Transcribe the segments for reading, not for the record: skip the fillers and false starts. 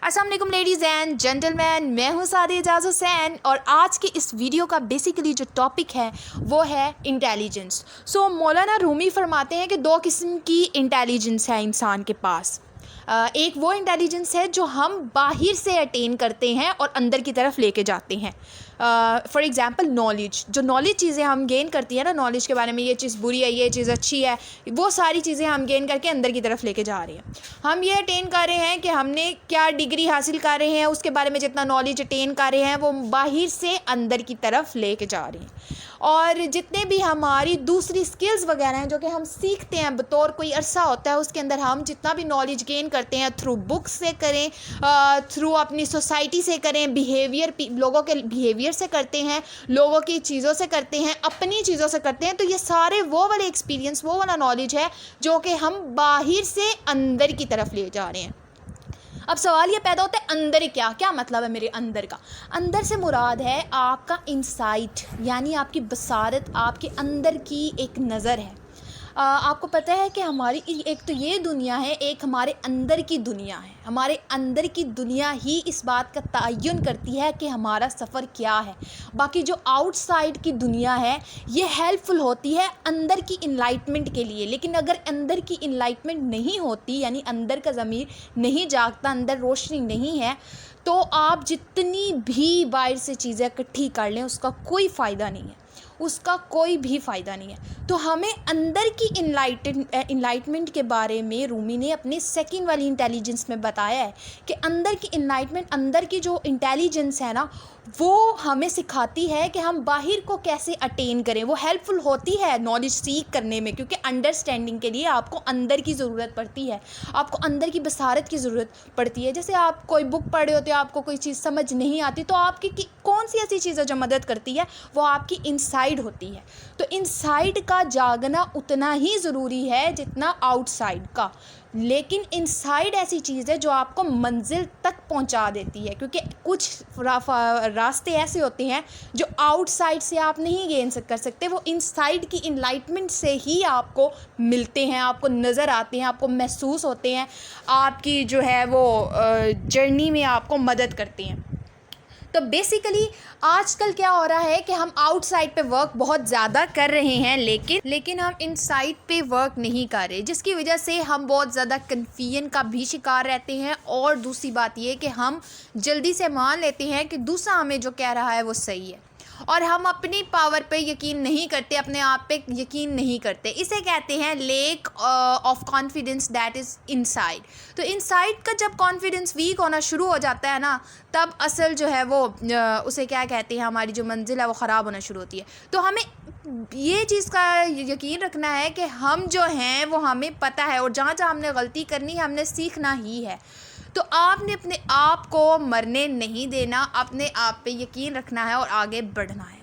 अस्सलाम वालेकुम ladies and gentleman, मैं हूँ सादी एजाज हुसैन और आज की इस वीडियो का बेसिकली जो टॉपिक है वो है इंटेलिजेंस। मौलाना रूमी फरमाते हैं कि दो किस्म की इंटेलिजेंस है इंसान के पास। एक वो इंटेलिजेंस है जो हम बाहर से अटेन करते हैं और अंदर की तरफ लेके जाते हैं। फॉर एग्ज़ाम्पल नॉलेज, जो नॉलेज चीज़ें हम गेन करती हैं ना, नॉलेज के बारे में, ये चीज़ बुरी है, ये चीज़ अच्छी है, वो सारी चीज़ें हम गेन करके अंदर की तरफ लेके जा रहे हैं। हम ये अटेन कर रहे हैं कि हमने क्या डिग्री हासिल कर रहे हैं, उसके बारे में जितना नॉलेज अटेन कर रहे हैं वो बाहर से अंदर की तरफ लेके जा रहे हैं। और जितने भी हमारी दूसरी स्किल्स वगैरह हैं जो कि हम सीखते हैं बतौर कोई अरसा होता है, उसके अंदर हम जितना भी नॉलेज गेन करते हैं थ्रू बुक्स से करें, थ्रू अपनी सोसाइटी से करें, बिहेवियर, लोगों के बिहेवियर से करते हैं, लोगों की चीज़ों से करते हैं, अपनी चीज़ों से करते हैं, तो ये सारे वो वाले एक्सपीरियंस, वो वाला नॉलेज है जो कि हम बाहर से अंदर की तरफ ले जा रहे हैं। अब सवाल ये पैदा होता है, अंदर क्या क्या मतलब है मेरे अंदर का? अंदर से मुराद है आपका इंसाइट, यानी आपकी बसारत, आपके अंदर की एक नज़र है। आपको पता है कि हमारी एक तो ये दुनिया है, एक हमारे अंदर की दुनिया है। हमारे अंदर की दुनिया ही इस बात का तयन करती है कि हमारा सफ़र क्या है। बाकी जो आउटसाइड की दुनिया है ये हेल्पफुल होती है अंदर की इनलाइटमेंट के लिए, लेकिन अगर अंदर की इनलाइटमेंट नहीं होती, यानी अंदर का ज़मीर नहीं जागता, अंदर रोशनी नहीं है, तो आप जितनी भी बाहर से चीज़ें इकट्ठी कर लें उसका कोई फ़ायदा नहीं है, उसका कोई भी फ़ायदा नहीं है। तो हमें अंदर की इनलाइटमेंट के बारे में रूमी ने अपने सेकंड वाली इंटेलिजेंस में बताया है कि अंदर की इनलाइटमेंट, अंदर की जो इंटेलिजेंस है ना, वो हमें सिखाती है कि हम बाहर को कैसे अटेन करें। वो हेल्पफुल होती है नॉलेज सीख करने में, क्योंकि अंडरस्टैंडिंग के लिए आपको अंदर की ज़रूरत पड़ती है, आपको अंदर की बसारत की ज़रूरत पड़ती है। जैसे आप कोई बुक पढ़ रहे होते हो, आपको कोई चीज़ समझ नहीं आती, तो आपकी कौन सी ऐसी चीज़ है जो मदद करती है? वो आपकी इनसाइड होती है। तो इनसाइड का जागना उतना ही ज़रूरी है जितना आउटसाइड का, लेकिन इनसाइड ऐसी चीज़ है जो आपको मंजिल तक पहुंचा देती है, क्योंकि कुछ रास्ते ऐसे होते हैं जो आउटसाइड से आप नहीं गेन कर सकते, वो इनसाइड की इनलाइटमेंट से ही आपको मिलते हैं, आपको नज़र आते हैं, आपको महसूस होते हैं, आपकी जो है वो जर्नी में आपको मदद करते हैं। तो बेसिकली आजकल क्या हो रहा है कि हम आउटसाइड पे वर्क बहुत ज़्यादा कर रहे हैं, लेकिन हम इनसाइड पे वर्क नहीं कर रहे, जिसकी वजह से हम बहुत ज़्यादा कन्फ्यूजन का भी शिकार रहते हैं। और दूसरी बात ये कि हम जल्दी से मान लेते हैं कि दूसरा हमें जो कह रहा है वो सही है, और हम अपनी पावर पे यकीन नहीं करते, अपने आप पे यकीन नहीं करते। इसे कहते हैं lake of confidence that is inside. तो इनसाइड का जब कॉन्फिडेंस वीक होना शुरू हो जाता है ना, तब असल जो है वो उसे क्या कहते हैं, हमारी जो मंजिल है वो ख़राब होना शुरू होती है। तो हमें ये चीज़ का यकीन रखना है कि हम जो हैं वो हमें पता है, और जहाँ जहाँ हमने गलती करनी है हमने सीखना ही है। तो आपने अपने आप को मरने नहीं देना, अपने आप पे यकीन रखना है और आगे बढ़ना है।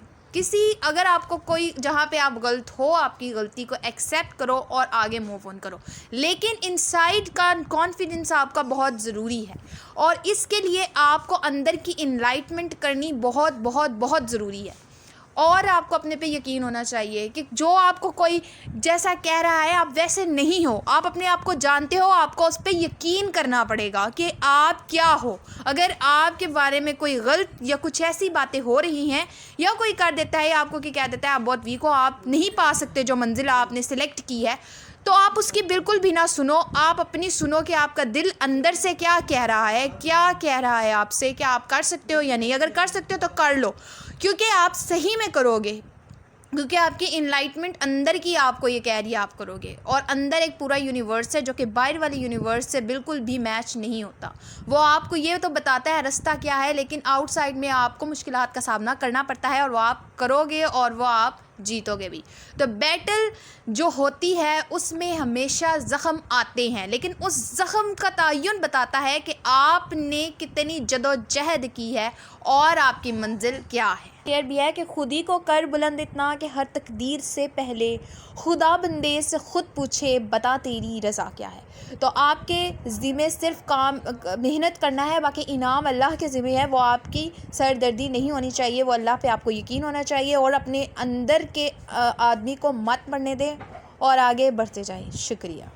अगर आपको कोई, जहाँ पे आप गलत हो, आपकी गलती को एक्सेप्ट करो और आगे मूव ऑन करो, लेकिन इनसाइड का कॉन्फिडेंस आपका बहुत ज़रूरी है, और इसके लिए आपको अंदर की इनलाइटमेंट करनी बहुत बहुत बहुत ज़रूरी है। और आपको अपने पे यकीन होना चाहिए कि जो आपको कोई जैसा कह रहा है आप वैसे नहीं हो, आप अपने आप को जानते हो, आपको उस पर यकीन करना पड़ेगा कि आप क्या हो। अगर आपके बारे में कोई गलत या कुछ ऐसी बातें हो रही हैं, या कोई कर देता है आपको कि कह देता है आप बहुत वीक हो, आप नहीं पा सकते जो मंजिल आपने सिलेक्ट की है, तो आप उसकी बिल्कुल भी ना सुनो। आप अपनी सुनो कि आपका दिल अंदर से क्या कह रहा है, क्या कह रहा है आपसे, क्या आप कर सकते हो या नहीं। अगर कर सकते हो तो कर लो, क्योंकि आप सही में करोगे, क्योंकि आपकी इनलाइटमेंट अंदर की आपको ये कह रही है आप करोगे। और अंदर एक पूरा यूनिवर्स है जो कि बाहर वाले यूनिवर्स से बिल्कुल भी मैच नहीं होता। वो आपको ये तो बताता है रास्ता क्या है, लेकिन आउटसाइड में आपको मुश्किलात का सामना करना पड़ता है, और वो आप करोगे और वो आप जीतोगे भी। तो बैटल जो होती है उसमें हमेशा ज़ख़म आते हैं, लेकिन उस ज़ख़म का तयन बताता है कि आपने कितनी जदोजहद की है और आपकी मंजिल क्या है। शेयर भी है कि खुद ही को कर बुलंद इतना कि हर तकदीर से पहले खुदा बंदे से ख़ुद पूछे बता तेरी रज़ा क्या है। तो आपके ज़िम्मे सिर्फ काम मेहनत करना है, बाकी इनाम अल्लाह के ज़िम्मे है। वो आपकी सरदर्दी नहीं होनी चाहिए, वो अल्लाह पे आपको यकीन होना चाहिए, और अपने अंदर के आदमी को मत मरने दें और आगे बढ़ते जाएं। शुक्रिया।